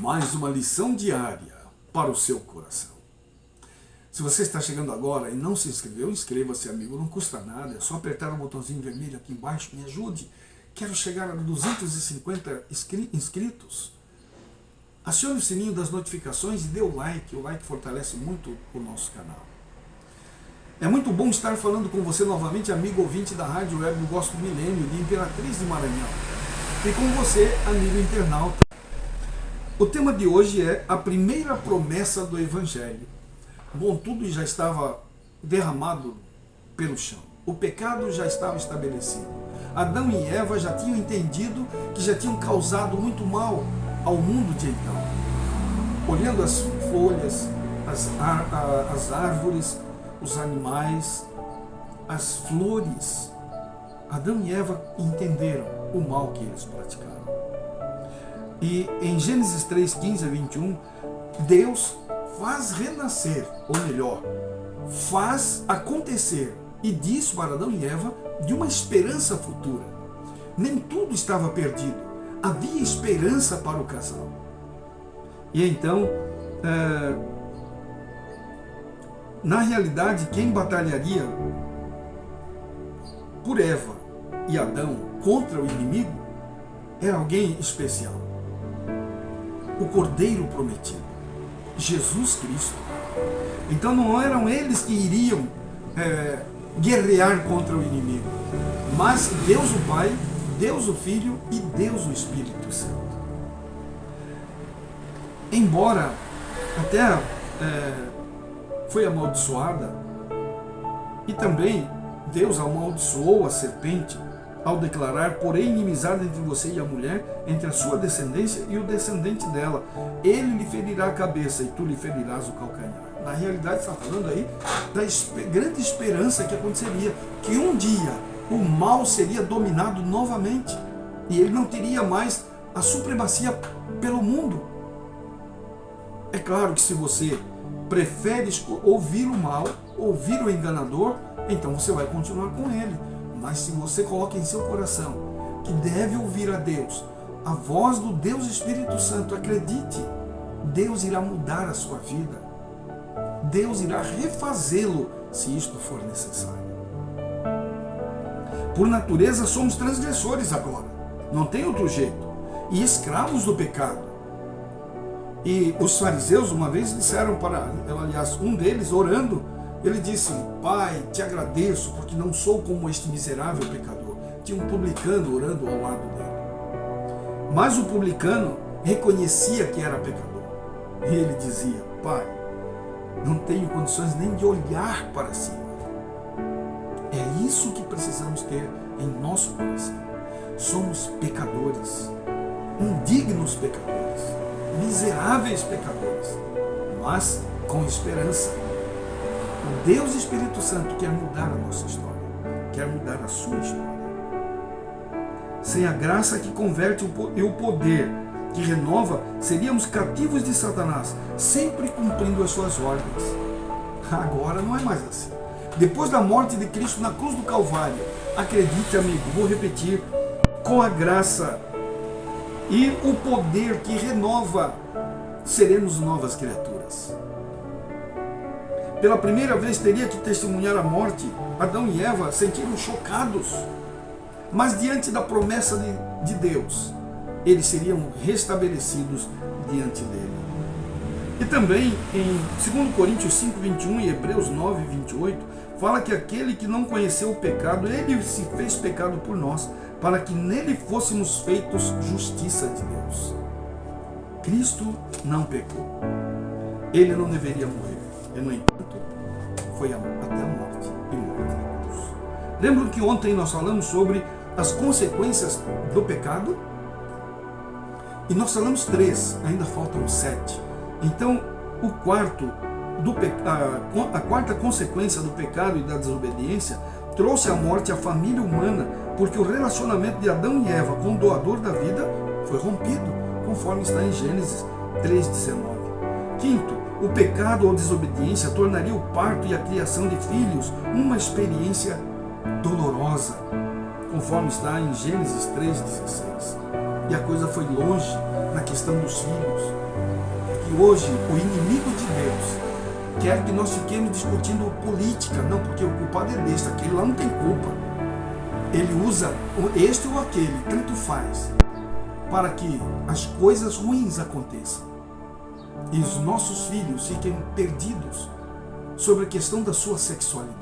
mais uma lição diária para o seu coração. Se você está chegando agora e não se inscreveu, inscreva-se, amigo, não custa nada, é só apertar o botãozinho vermelho aqui embaixo, me ajude. Quero chegar a 250 inscritos. Acione o sininho das notificações e dê o like fortalece muito o nosso canal. É muito bom estar falando com você novamente, amigo ouvinte da Rádio Web do Gospel Milênio de Imperatriz de Maranhão. E com você, amigo internauta. O tema de hoje é a primeira promessa do Evangelho. Bom, tudo já estava derramado pelo chão. O pecado já estava estabelecido. Adão e Eva já tinham entendido que já tinham causado muito mal ao mundo de então. Olhando as folhas, as árvores, os animais, as flores, Adão e Eva entenderam o mal que eles praticaram. E em Gênesis 3, 15 a 21, Deus faz renascer, ou melhor, faz acontecer, e diz para Adão e Eva de uma esperança futura. Nem tudo estava perdido, havia esperança para o casal. E então, na realidade, quem batalharia por Eva e Adão contra o inimigo era alguém especial. O Cordeiro prometido, Jesus Cristo. Então não eram eles que iriam guerrear contra o inimigo, mas Deus o Pai, Deus o Filho e Deus o Espírito Santo. Embora a terra foi amaldiçoada, e também Deus amaldiçoou a serpente ao declarar: porém inimizade entre você e a mulher, entre a sua descendência e o descendente dela. Ele lhe ferirá a cabeça e tu lhe ferirás o calcanhar. Na realidade está falando aí da grande esperança que aconteceria, que um dia o mal seria dominado novamente e ele não teria mais a supremacia pelo mundo. É claro que se você prefere ouvir o mal, ouvir o enganador, então você vai continuar com ele. Mas se você coloca em seu coração que deve ouvir a Deus, a voz do Deus Espírito Santo, acredite, Deus irá mudar a sua vida. Deus irá refazê-lo se isto for necessário. Por natureza somos transgressores agora, não tem outro jeito, e escravos do pecado. E os fariseus uma vez disseram para, aliás, um deles orando, ele disse: Pai, te agradeço porque não sou como este miserável pecador. Tinha um publicano orando ao lado dele. Mas o publicano reconhecia que era pecador. E ele dizia: Pai, não tenho condições nem de olhar para cima. É isso que precisamos ter em nosso coração. Somos pecadores, indignos pecadores, miseráveis pecadores, mas com esperança. O Deus Espírito Santo quer mudar a nossa história, quer mudar a sua história. Sem a graça que converte e o poder que renova, seríamos cativos de Satanás, sempre cumprindo as suas ordens. Agora não é mais assim. Depois da morte de Cristo na cruz do Calvário, acredite, amigo, vou repetir, com a graça e o poder que renova, seremos novas criaturas. Pela primeira vez teria que testemunhar a morte. Adão e Eva sentiram chocados, mas diante da promessa de Deus, eles seriam restabelecidos diante dele. E também em 2 Coríntios 5, 21 e Hebreus 9, 28, fala que aquele que não conheceu o pecado, ele se fez pecado por nós, para que nele fôssemos feitos justiça de Deus. Cristo não pecou. Ele não deveria morrer. E, no entanto, foi até a morte e morte na cruz. Lembram que ontem nós falamos sobre as consequências do pecado? E nós falamos 3, ainda faltam 7. Então, a quarta consequência do pecado e da desobediência trouxe à morte a família humana, porque o relacionamento de Adão e Eva com o doador da vida foi rompido, conforme está em Gênesis 3,19. Quinto, o pecado ou desobediência tornaria o parto e a criação de filhos uma experiência dolorosa, conforme está em Gênesis 3,16. E a coisa foi longe na questão dos filhos. que hoje o inimigo de Deus quer que nós fiquemos discutindo política. Não, porque o culpado é besta, aquele lá não tem culpa. Ele usa este ou aquele, tanto faz, para que as coisas ruins aconteçam. E os nossos filhos fiquem perdidos sobre a questão da sua sexualidade.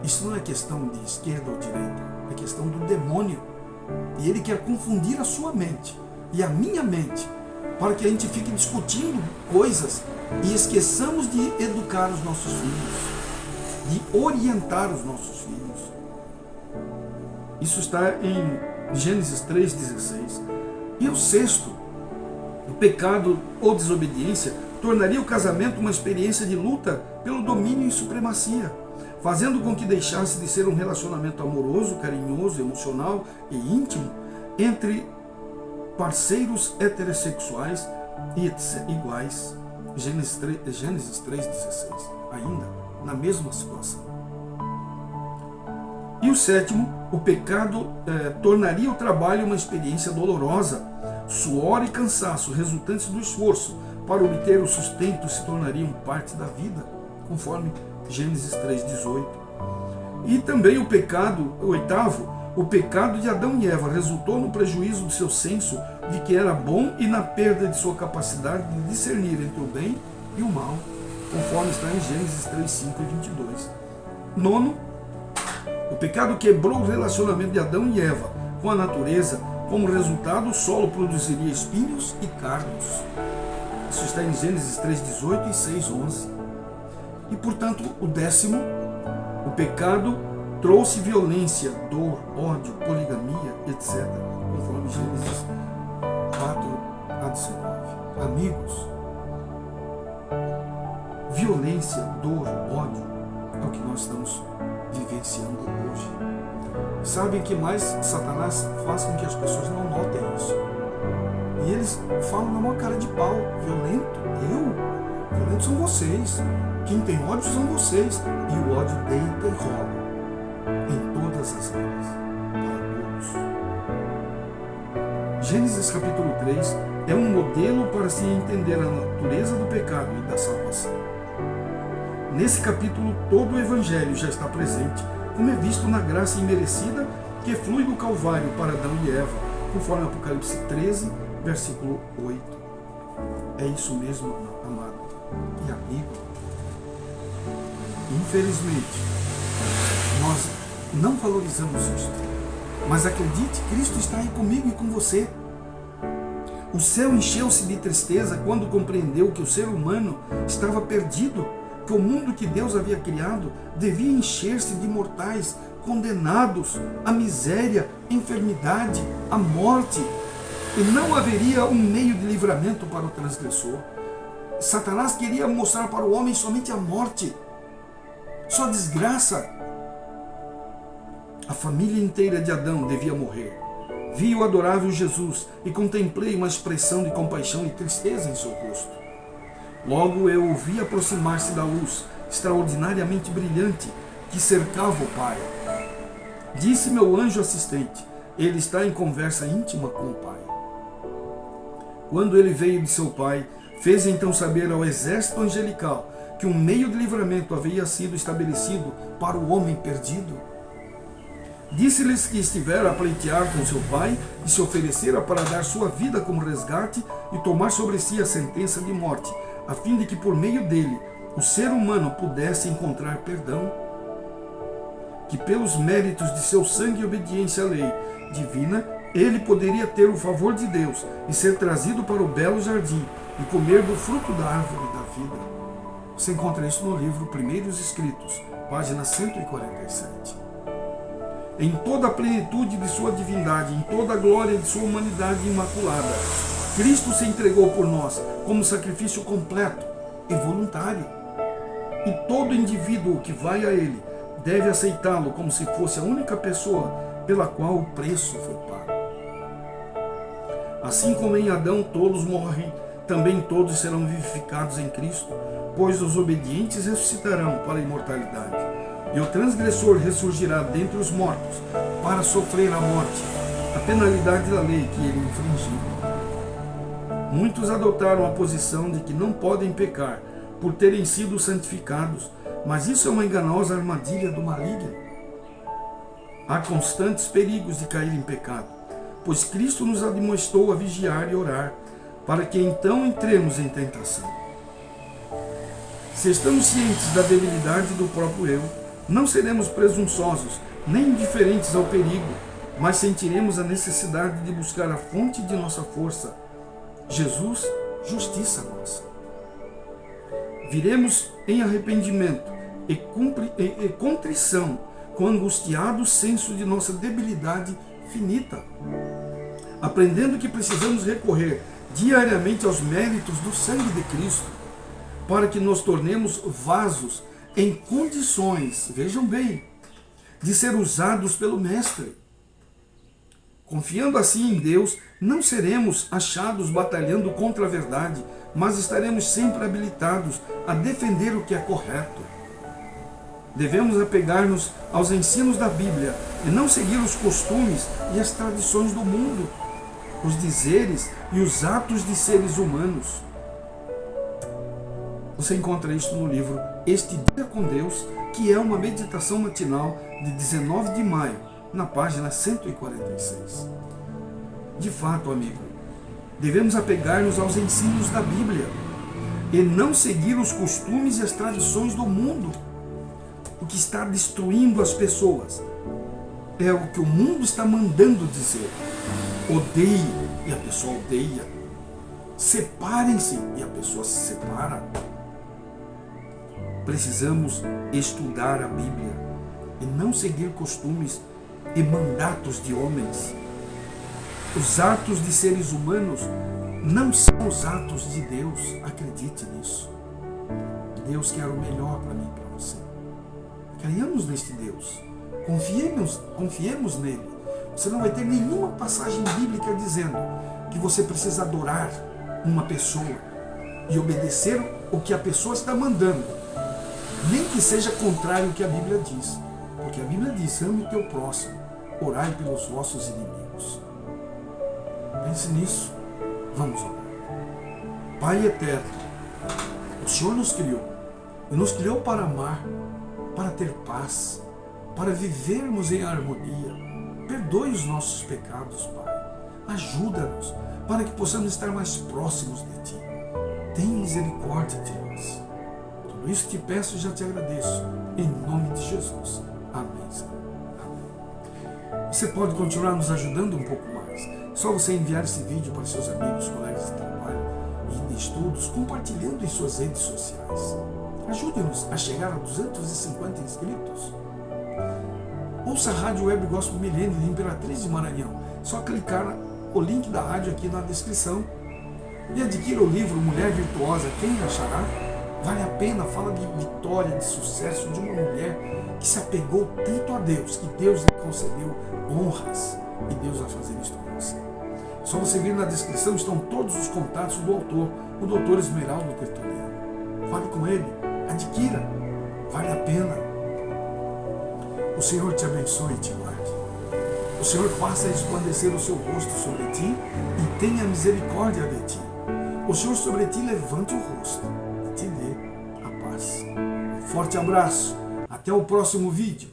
Isso não é questão de esquerda ou direita, é questão do demônio. E ele quer confundir a sua mente e a minha mente, para que a gente fique discutindo coisas e esqueçamos de educar os nossos filhos, de orientar os nossos filhos. Isso está em Gênesis 3,16. E o sexto, o pecado ou desobediência tornaria o casamento uma experiência de luta pelo domínio e supremacia, fazendo com que deixasse de ser um relacionamento amoroso, carinhoso, emocional e íntimo entre parceiros heterossexuais e iguais. Gênesis 3,16, ainda na mesma situação. E o sétimo, o pecado tornaria o trabalho uma experiência dolorosa. Suor e cansaço resultantes do esforço para obter o sustento se tornariam parte da vida, conforme Gênesis 3,18. E também o pecado, o oitavo, o pecado de Adão e Eva resultou no prejuízo do seu senso de que era bom e na perda de sua capacidade de discernir entre o bem e o mal, conforme está em Gênesis 3:5 e 22. Nono, o pecado quebrou o relacionamento de Adão e Eva com a natureza. Como resultado, o solo produziria espinhos e cardos. Isso está em Gênesis 3:18 e 6:11. E, portanto, o décimo, o pecado trouxe violência, dor, ódio, poligamia, etc., conforme Gênesis 4:19. Amigos, violência, dor, ódio é o que nós estamos vivenciando hoje. Sabem que mais Satanás faz com que as pessoas não notem isso. E eles falam na maior cara de pau: violento? Eu? Violentos são vocês. Quem tem ódio são vocês. E o ódio deita e rola em todas as áreas, para todos. Gênesis capítulo 3 é um modelo para se entender a natureza do pecado e da salvação. Nesse capítulo, todo o Evangelho já está presente, como é visto na graça imerecida que flui do Calvário para Adão e Eva, conforme Apocalipse 13, versículo 8. É isso mesmo, amado e amigo. Infelizmente, nós não valorizamos isso. Mas acredite, Cristo está aí comigo e com você. O céu encheu-se de tristeza quando compreendeu que o ser humano estava perdido, que o mundo que Deus havia criado devia encher-se de mortais condenados à miséria, enfermidade, à morte, e não haveria um meio de livramento para o transgressor. Satanás queria mostrar para o homem somente a morte, só desgraça. A família inteira de Adão devia morrer. Vi o adorável Jesus e contemplei uma expressão de compaixão e tristeza em seu rosto. Logo eu o vi aproximar-se da luz extraordinariamente brilhante que cercava o Pai. Disse meu anjo assistente: ele está em conversa íntima com o Pai. Quando ele veio de seu Pai, fez então saber ao exército angelical que um meio de livramento havia sido estabelecido para o homem perdido. Disse-lhes que estivera a pleitear com seu Pai e se oferecera para dar sua vida como resgate e tomar sobre si a sentença de morte, a fim de que por meio dele o ser humano pudesse encontrar perdão, que pelos méritos de seu sangue e obediência à lei divina, ele poderia ter o favor de Deus e ser trazido para o belo jardim e comer do fruto da árvore da vida. Você encontra isso no livro Primeiros Escritos, página 147. Em toda a plenitude de sua divindade, em toda a glória de sua humanidade imaculada, Cristo se entregou por nós como sacrifício completo e voluntário. E todo indivíduo que vai a Ele deve aceitá-lo como se fosse a única pessoa pela qual o preço foi pago. Assim como em Adão todos morrem, também todos serão vivificados em Cristo, pois os obedientes ressuscitarão para a imortalidade. E o transgressor ressurgirá dentre os mortos para sofrer a morte, a penalidade da lei que ele infringiu. Muitos adotaram a posição de que não podem pecar por terem sido santificados, mas isso é uma enganosa armadilha do maligno. Há constantes perigos de cair em pecado, pois Cristo nos admoestou a vigiar e orar, para que então entremos em tentação. Se estamos cientes da debilidade do próprio eu, não seremos presunçosos, nem indiferentes ao perigo, mas sentiremos a necessidade de buscar a fonte de nossa força, Jesus, justiça nossa. Viremos em arrependimento e contrição, com angustiado senso de nossa debilidade finita, aprendendo que precisamos recorrer diariamente aos méritos do sangue de Cristo, para que nos tornemos vasos em condições, vejam bem, de ser usados pelo Mestre. Confiando assim em Deus, não seremos achados batalhando contra a verdade, mas estaremos sempre habilitados a defender o que é correto. Devemos apegar-nos aos ensinos da Bíblia e não seguir os costumes e as tradições do mundo, os dizeres e os atos de seres humanos. Você encontra isso no livro Este Dia com Deus, que é uma meditação matinal de 19 de maio, na página 146. De fato, amigo, devemos apegar-nos aos ensinos da Bíblia e não seguir os costumes e as tradições do mundo. O que está destruindo as pessoas é o que o mundo está mandando dizer. Odeie, e a pessoa odeia. Separem-se, e a pessoa se separa. Precisamos estudar a Bíblia e não seguir costumes e mandatos de homens. Os atos de seres humanos não são os atos de Deus, acredite nisso. Deus quer o melhor para mim e para você. Creiamos neste Deus, confiemos nele. Você não vai ter nenhuma passagem bíblica dizendo que você precisa adorar uma pessoa e obedecer o que a pessoa está mandando, nem que seja contrário ao que a Bíblia diz, porque a Bíblia diz: ame o teu próximo, orai pelos vossos inimigos. Pense nisso. Vamos orar. Pai eterno, o Senhor nos criou, e nos criou para amar, para ter paz, para vivermos em harmonia. Perdoe os nossos pecados, Pai. Ajuda-nos para que possamos estar mais próximos de Ti. Tem misericórdia de nós. Tudo isso te peço e já te agradeço. Em nome de Jesus. Amém, Senhor. Amém. Você pode continuar nos ajudando um pouco mais. Só você enviar esse vídeo para seus amigos, colegas de trabalho e de estudos, compartilhando em suas redes sociais. Ajude-nos a chegar a 250 inscritos. Ouça a Rádio Web Gospel Milênio de Imperatriz de Maranhão. Só clicar o link da rádio aqui na descrição. E adquira o livro Mulher Virtuosa, Quem Achará? Vale a pena, fala de vitória, de sucesso de uma mulher que se apegou tanto a Deus, que Deus lhe concedeu honras. E Deus vai fazer isso com você. Só você vir na descrição, estão todos os contatos do autor, o Dr. Esmeraldo Tertuliano. Fale com ele, adquira, vale a pena. O Senhor te abençoe e te guarde. O Senhor faça resplandecer o seu rosto sobre ti e tenha misericórdia de ti. O Senhor sobre ti levante o rosto e te dê a paz. Um forte abraço. Até o próximo vídeo.